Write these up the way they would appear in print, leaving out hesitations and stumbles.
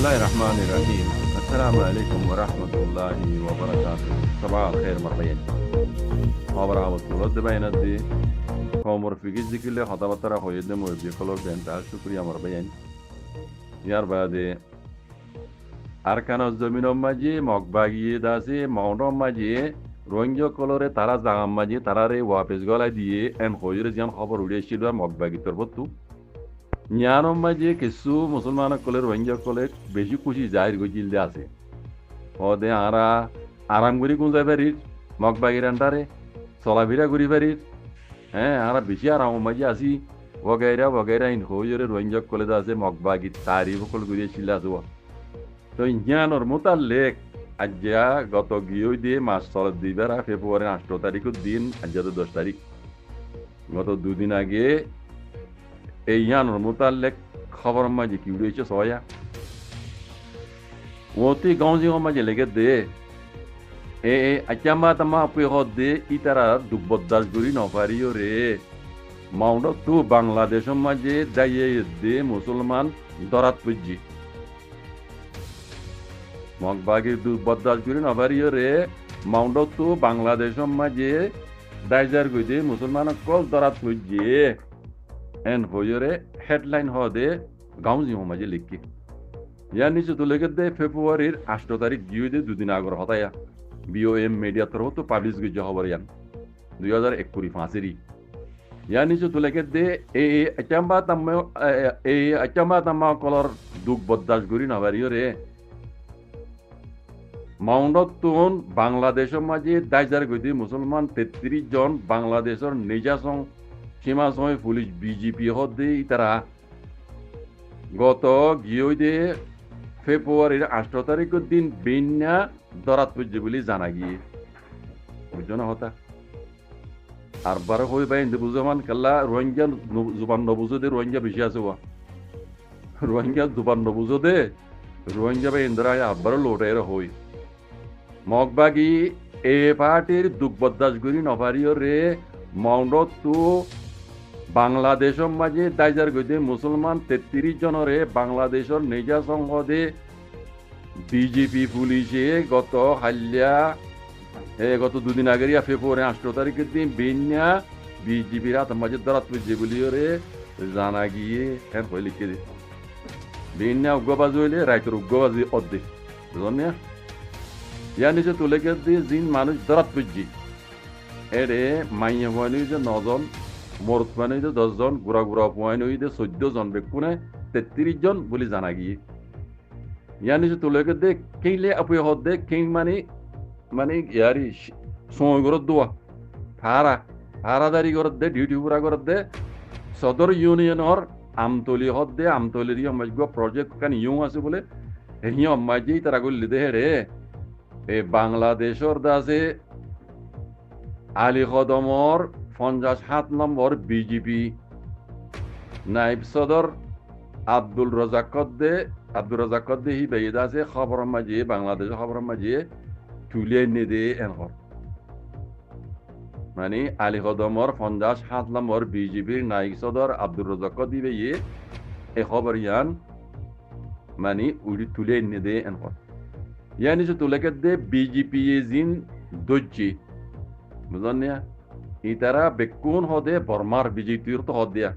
الله الرحمن الرحيم. السلام عليكم ورحمة الله وبركاته. صباح الخير مرحبا. خبر عبد بين الدي خمر في جزء كله خطبة ترى خويد مربي خلور بنت شكريا مرحبا. يار بعد أركان الزمين ماجي مقباجي داسي ماونو ماجي রোহিঙ্গা কলরে তারা জাগাম মাঝে তারারে ওয়াপেস গলায় দিয়ে এন হইরে যেন খবর উড়িয়েছিল মগবাগি তরবতু জ্ঞানম মাঝে কিছু মুসলমান কলে রোহিঙ্গা কলে বেশি খুশি জাহির গজিল দে আছে দে আরা আরাম করি কোন যাই পারির মগবাগির আন্ডারে চলাফেরা করি পারির হ্যাঁ আরা বেশি আরাম মাঝে আসি বগাইরা ইন হইরে রোহিঙ্গা কলে আছে মগবাগি তারি সকল করিয়েছিল আছে তো জ্ঞানর মোতার লেখ আজ্ঞা গত গিয়ে দিয়ে মাস চলত দিবার ফেব্রুয়ারি 8 তারিখের দিন আজ্ঞা তো 10 তারিখ গত দুদিন আগে এই ইয়ানোর মোতালেক খবর মাঝে কি উড়েছে সয়া ওতি গাঁজি মাঝে লেগে দে এ আচামা তামা পে দে ইতারা দুবদাস গুরি নফারিও রে মাউন্ড তু বাংলাদেশ মাঝে দাইয়ে দে মুসলমান দরাত পুজি মগবাগির দুবদাস গুরি নফারিও রে মাউন্ড তু বাংলাদেশ মাঝে দাইজার গুই মুসলমান কল দরাত পুজি এন হইরে হেডলাইন দে গাঁজি মাঝে লিখি ইয়ার নিচে তুলে দে ফেব্রুয়ারির 8 তারিখ গিয়ে দে দুদিন আগর হতায়া বিওএম মিডিয়া তরফ তো পাবলিশ গিয়ে খবর ইয়ান 2021 ফাঁসেরি ইয়ার নিচে তুলে দে এই আচাম্বা তাম্মা কলর দুঃখ বদাস গুরি নবারিও রে মাউন্ডত তুন বাংলাদেশের মাঝে দাইজার গদি মুসলমান 33 জন বাংলাদেশের নিজাসং সীমা সময় পুলিশ বিজেপি হদে তারা গত গিয়ে দে ফেব্রুয়ারির 8 তারিখের দিন বিন্যা দরাত পুজো বলে জানা গিয়ে বুঝছো না হতা আর বারো হয়ে পাই বুঝমান কাল্লা রোহিঙ্গা জুবান নবুজো দে রোহিঙ্গা বেশি আছে রোহিঙ্গা জুবান নবুজো দে রোহিঙ্গা বাই ইন্দ্রা আবার লোটাই হই মগবাগি এ পার্টির দুঃখবদাস গুরি নভারিও রে মাউন্ডত তু বাংলাদেশের মাঝে দাইজার গদে মুসলমান 33 জনরে বাংলাদেশের নিজা সংসদে বিজেপি পুলিশে গত হাল্যা গত দুদিন আগে ফেব্রুয়ারি 8 তারিখের দিন বিন্যা বিজেপির হাত মাঝে দরাত পুজে বলিওরে জানা গিয়ে হ্যাঁ হয়ে লিখে দে বিন্যা উগ্রবাজি হইলে রাইতের উগ্রবাজি অর্ধেক বুঝলেন না ইয়ার নিচে তুলে দিয়ে জিন মানুষ দরাত পুজি এরে মাইয়া হওয়ানি যে 9 জন মরত মানে 10 জন গুড়া পোয়াইন 14 জন বেকুনে 33 জন বলে জানা গিয়ে ইয়ার নিচে তুলে দে কেইলে আপু দে কেই মানে ইয়ারি সময় করত দোয়া ভাড়াদারি করত দে ডিউটি পুরা করত দে সদর ইউনিয়নের আমতলি দে আমতলির প্রজেক্ট কান ইউ আছে বলে হিয় মাঝেই তারা করলি দে রে এই বাংলাদেশের দাসে আলী কদমর 57 নম্বর বিজেপি নাইব সদর আব্দুল রাজাক দে হি বেদ আছে খবর মাঝে বাংলাদেশের খবর মাঝে তুলে নে দে এনহর মানে আলী কদমর 57 নম্বর বিজেপির নাইব সদর আব্দুল রাজাক দিবে এ খবর ইয়ান মানে উড়ি তুলে নে দে এনহর ইয়ানি যে তুলে দে বিজেপি জিন দজ্জি বুঝলেন না ইতারা বেকুন হদে বর্মার বিজেপির তো হদিয়া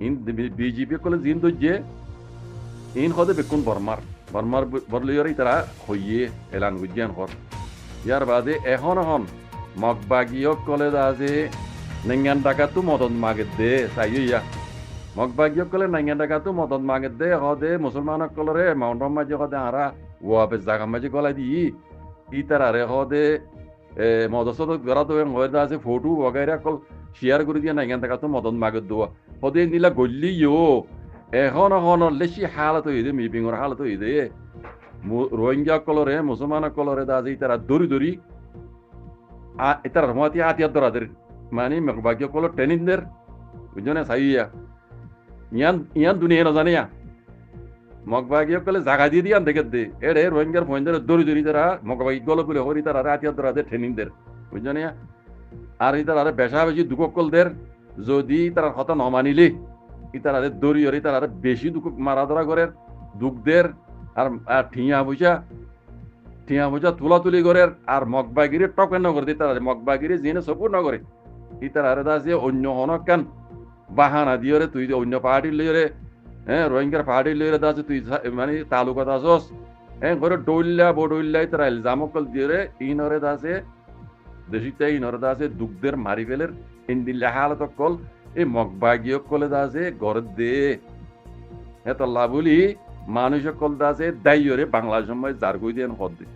ইন বিজেপি কলে জিন দজ্জে ইন হদে বেকুন বর্মার বরলিয়রি তারা হইয়ে এলান গুজিয়ান হর ইয়ার বাদে এখন মগবাগিয়ক কলে আছে নেঙ্গান টাকাতো মদন মাগে দে চাইয়া মগবাগিয়ক কলে নেঙ্গান টাকাতো মদন মাগে দে হদে মুসলমানক কলরে মাউন্টন মাঝে হদে আরা ওয়াপে জাগা মাঝে গলাই দি ইতারা রে হদে মদসদ গড়া তো হয়ে আছে ফটো বগাইরা কল শেয়ার করে দিয়ে নেঙ্গান টাকাতো মদন মাগে দোয়া হদে নিলা গল্লি এখন লেসি হালত হইদে মিপিংর হালত হইদে রোহিঙ্গা কলরে মুসলমান কলরে দাজি তারা দড়ি এটার রহমতি আতিয়ার দরাদের মানে মগবাগিয় কলর ট্রেনিংদের বুঝছো সাইয়া ইয়ান দুনিয়া না জানিয়া মগবাগিয় কলে জাগা দিয়ে দিয়ান দেখে দে এড়ে রোহিঙ্গার ফোনদের দড়ি তারা মগবাগি গল বলে হরি তারা আতিয়ার দরাদের ট্রেনিংদের বুঝছো না আর তারা বেশা বেশি দুকলদের যদি তারা কথা নমানিলে ইতারা দড়ি হরি তারা বেশি দুঃখ মারা ধরা করে দুঃখদের আর আর ঠিয়া বুঝা তুলাতুলি করে আর মগবাগিরি টকে নগর দিতে মগবাগিরি জিনে সবুর নগরে ইতার আরে দাসে অন্য হনকান বাহানা দিয়রে তুই অন্য পার্টি লইরে হ্যাঁ রোহিঙ্গার পার্টি লইরে দাসে তুই মানে তালুকা দাসস হ্যাঁ করে বডইল্লা ইতার ইলজামকল দিয়রে ইনরে দাসে দেশিতে ইনরে দাসে দুগ্ধের মারি ফেলের ইন্দিল্লা হালত কল এই মগবাগিয় কলে দাসে ঘর দে এত লাভুলি মানুষ কল দাসে দাইয়রে বাংলা সময় যার গই দেন হদ দে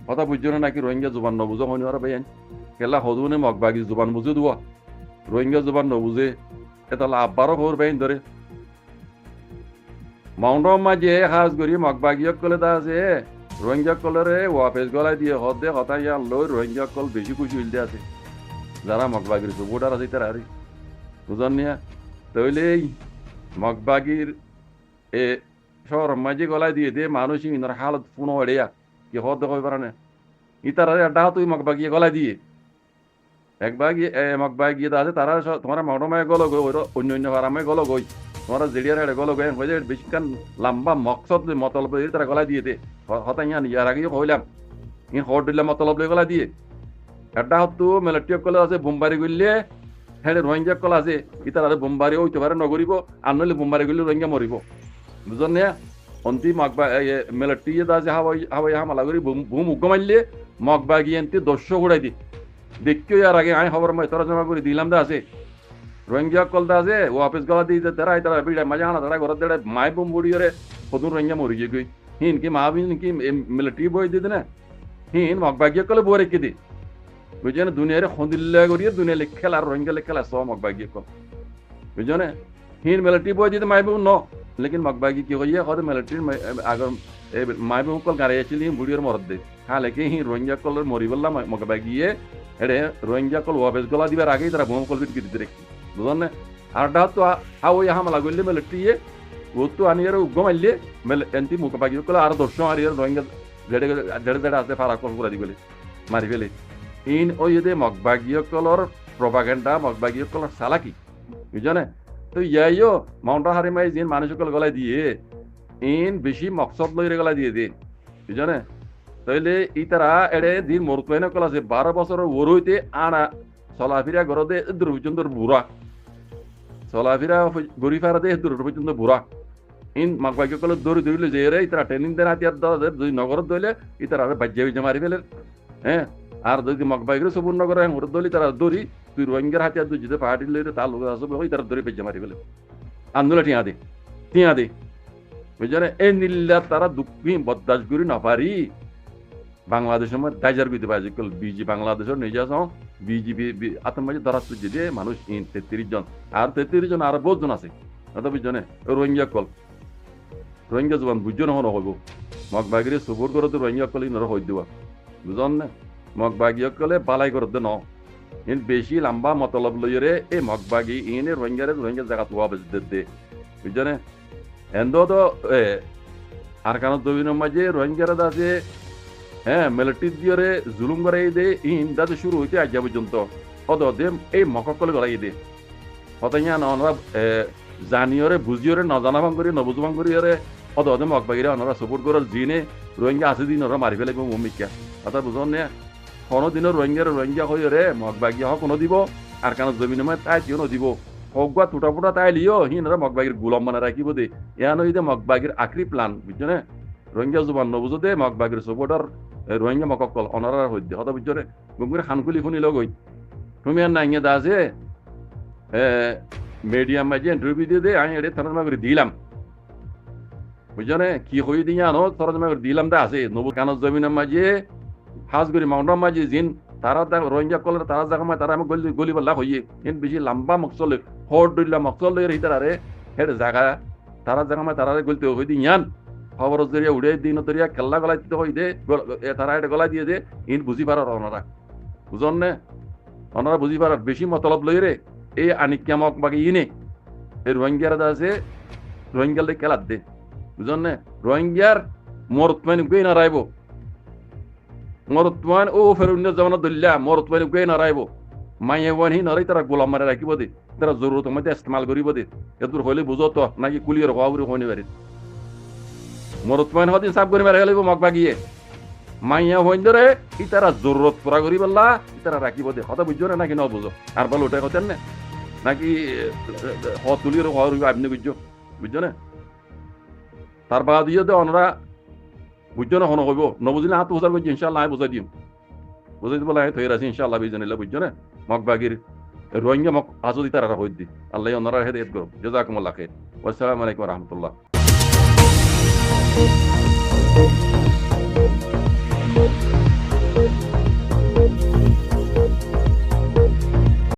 কথা বুঝছো না নাকি রোহিঙ্গা জুবান নবুঝো হইনি ওরা বেয়ান কেলা হদুনে মগবাগি জুবান বুঝে দুয়া রোহিঙ্গা জুবান নবুঝে এটা আব্বারও খবর বেইন ধরে মাউন্টর মাঝে হাজ করি মগবাগিয়ক কলে দা আছে রোহিঙ্গা কলরে ওয়াপেস গলায় দিয়ে হদ দে কথা ইয়ার লই রোহিঙ্গা কল বেশি খুশি হইলতে আছে যারা মগবাগির সুবোটার আছে তারা আরে বুঝন নিয়া তাইলে মগবাগির এ শহর মাঝে গলায় দিয়ে দে মানুষ ইনার হালত পুনো এড়িয়া কি হদ দেখো পারে না ইতারা ডাহ তুই মগবাগিয়ে গলায় দিয়ে একবাগি মগবাগিয়ে আছে তারা তোমার মহরমায় গল গই অন্য ভাড়ামায় গল গই তোমার জেডিয়ার হেড়ে গল গই হয়ে যায় বেশিক্ষণ লম্বা মকসদ মতলব তারা গলায় দিয়ে দে হতাই ইয়ার আগেও কইলাম ই হট দিলে মতলব গলা দিয়ে একটা হতো মেলাটিও কলে আছে বোমবারি গলিলে হ্যাঁ রোহিঙ্গা কল আছে ইতার আর বোমবারি ওইতে পারে নগরিব আর নইলে বোমবারি গলি রোহিঙ্গা মরিব বুঝলেন না অন্তি মগবা মেলাটি আছে হাওয়াই হামালা করি বুম উগ্গ মারলে মগবাগি এনতি 200 ঘুরাই দি দেখিও ইয়ার আগে আমি খবর মই তোরা জমা করে দিলাম দা আছে রোহিঙ্গা কল দা আছে ও অফিস গলা দিয়ে তারা তারা বিড়া মাজা আনা তারা ঘর দেড়ে মাই বুম বুড়িয়ে কদুন রোহিঙ্গা মরি গই হিন কি মা বিন কি মিলিটারি বই দিতে না হিন মগবাগি কলে বই রেখে দি বুঝছেন দুনিয়ারে খন্দিল্লা করিয়ে দুনিয়া লেখেল আর রোহিঙ্গা লেখেল সব মগবাগি কল বুঝছেন হিন মিলিটারি বই দিতে মাই বুম ন লেকিন মগবাগি কি হইয়া কত মিলিটারি আগর মাই বুম কল গাড়ি আসলে বুড়িয়ে মরদ দে হ্যাঁ লেকে হিন রোহিঙ্গা কলের মরি বললাম মগবাগিয়ে এড়ে রোহিঙ্গা কল ওয়াবেস গলা দিবার আগেই তারা বোম কল বিট দিতে রেখি বুঝলেন না আর ডা তো হাওয়াই হামলা করলে মিলিটারি ও তো আনিয়ার উগ্গ মারলে এনতি মগবাগি কল আর 200 আর রোহিঙ্গা জেড়ে আছে ফারা কল করে দিগলে মারি ফেলে ইন ওই যে মগবাগীয় কলর প্রপাগান্ডা মগবাগীয় কলর সালাকি বুঝনে তো ইয়াইও মাউন্টার হারিমাই জিন মানুষ কল গলায় দিয়ে ইন বেশি মকসদ লইরে গলায় দিয়ে দিন বুঝনে তাইলে ই তারা এড়ে দিন মরুতাইন কল আছে 12 বছরের ওরইতে আনা চলাফিরা গরদে দূর পর্যন্ত বুড়া চলাফিরা গরিফারা দে দূর পর্যন্ত বুড়া ইন মগবাগীয় কল দৌড়ি দৌড়িলে যে রে ইতারা ট্রেনিং দেন হাতিয়ার দুই নগরত দইলে ইতারা বাজ্যা মারি ফেলে হ্যাঁ আর যদি মগবাগিরে সবুর নগরে ওর দলি তারা দড়ি তুই রোহিঙ্গার হাতিয়ার দুই যদি পাহাড়ি লইরে তার লোক আসবে ওই তারা দড়ি বেজে মারি ফেলে আন্দোলন টিয়া দে বুঝলে এই নীল্লা তারা দুঃখী বদাস করি না পারি বাংলাদেশের মধ্যে দাইজার করতে পারে বিজি বাংলাদেশের নিজে বিজিবি আতঙ্কবাদী ধরা সুজি দিয়ে মানুষ 33 জন আর 33 জন আর বহুত জন আছে বুঝনে রোহিঙ্গা কল রোহিঙ্গা জবান বুঝছো না হইব মগবাগিরে সবুর করে তো রোহিঙ্গা কল ইনর হই দেওয়া বুঝন না মগবাগি কলে বালাই করতে ন ইন বেশি লম্বা মতলব লইরে এই মগবাগি ইনে রোহিঙ্গা জায়গা তোয়া বেজতে দে বুঝনে এন্দ তো আর কারণ দবিনের মাঝে রোহিঙ্গারা আছে হ্যাঁ মিলিটারি দিয়ে জুলুম করাই দে ইন দাতে শুরু হইতে আজ পর্যন্ত অদ দে এই মককলে গলাই দে হতাইয়া নরা জানিয়রে বুঝিয়রে নজানা ভাঙ করি নবুঝ ভাঙ করি অদ দে মগবাগিরে অনরা সাপোর্ট করার জিনে রোহিঙ্গা আছে দিন ওরা মারি ফেলে ভূমিকা কথা বুঝন না কোনোদিনও রোহিঙ্গা হয়ে রে মগবাগি হক কোনো দিব আর কারণ জমিনের মধ্যে তাই দিও দিব হগুয়া টুটা ফুটা তাই লিও হিনরা মগবাগির গুলাম মানে রাখিব দে এন হইতে মগবাগির আখরি প্লান বুঝছো না রোহিঙ্গা জুবান নবুঝো দে মগবাগির সাপোর্টার রোহিঙ্গা মককল অনারা হইতে হতা বুঝছো রে গুমগুরি খানকুলি শুনি লগই তুমি আর না ইয়ে দাসে মিডিয়াম মাঝে ইন্টারভিউ দিয়ে দে আমি এটা তরজমা করে দিলাম বুঝছো না কি হয়ে দিয়ে আনো তরজমা করে দিলাম দা আছে নবু কানত জমিনের মাঝে হাজগুড়ি মাউন্টার মাঝে জিন তারা রোহিঙ্গা কলের তারা জায়গা মাঝে তারা আমি গলি বল্লা হইয়ে ইন বেশি লম্বা মকসল হট দইলা মকসল লই হিতারে হেড জায়গা তারা জায়গা মাঝে তারা গলতে হই দি ইয়ান খবর জরিয়া উড়ে দিন দরিয়া কেল্লা গলাই দিতে হই দে তারা এটা গলাই দিয়ে দে ইন বুঝি পারার ওনারা বুঝন না ওনারা বুঝি পারার বেশি মতলব লই রে এই আনিকিয়া মগবাগি ইনে এই রোহিঙ্গারা আছে রোহিঙ্গাল খেলার দে বুঝন না রোহিঙ্গার মরতমান গই না রাইব মরতমান ও ফেরুন্য জামানা দল্লা মরতমান গই না রাইব মাইয়ে ওয়ান হি নরাই তারা গোলাম মারে রাখিব দে তারা জরুরত মধ্যে ইস্তেমাল করিব দে এদুর হইলে বুঝো তো নাকি কুলিয়ের হওয়া হইনি পারে মরত পয়েন হদিন সাফ করে মেরে গেলে মগ বাগিয়ে মাইয়া হইন ধরে ইতারা জরুরত পুরা করি বললা ইতারা রাখিব দে কথা বুঝছো না নাকি ন বুঝো আর বল ওটাই হতেন না নাকি তুলির হইব আপনি বুঝছো না তার বাদ দিয়ে তো ওনারা বুঝছো না হন হইব নবুঝিলে হাত বুঝার করছি ইনশাল্লাহ আমি বুঝাই দিম বুঝাই দিব লাগে তৈরি আছি ইনশাল্লাহ বিজনিল্লাহ বুঝছো না মগ বাগির রোহিঙ্গা মগ আজও তারা হই দি আল্লাহ ওনারা হেদায়েত করো জাযাকুমুল্লাহ খাইর ওয়াসসালামু আলাইকুম ওয়া রাহমাতুল্লাহ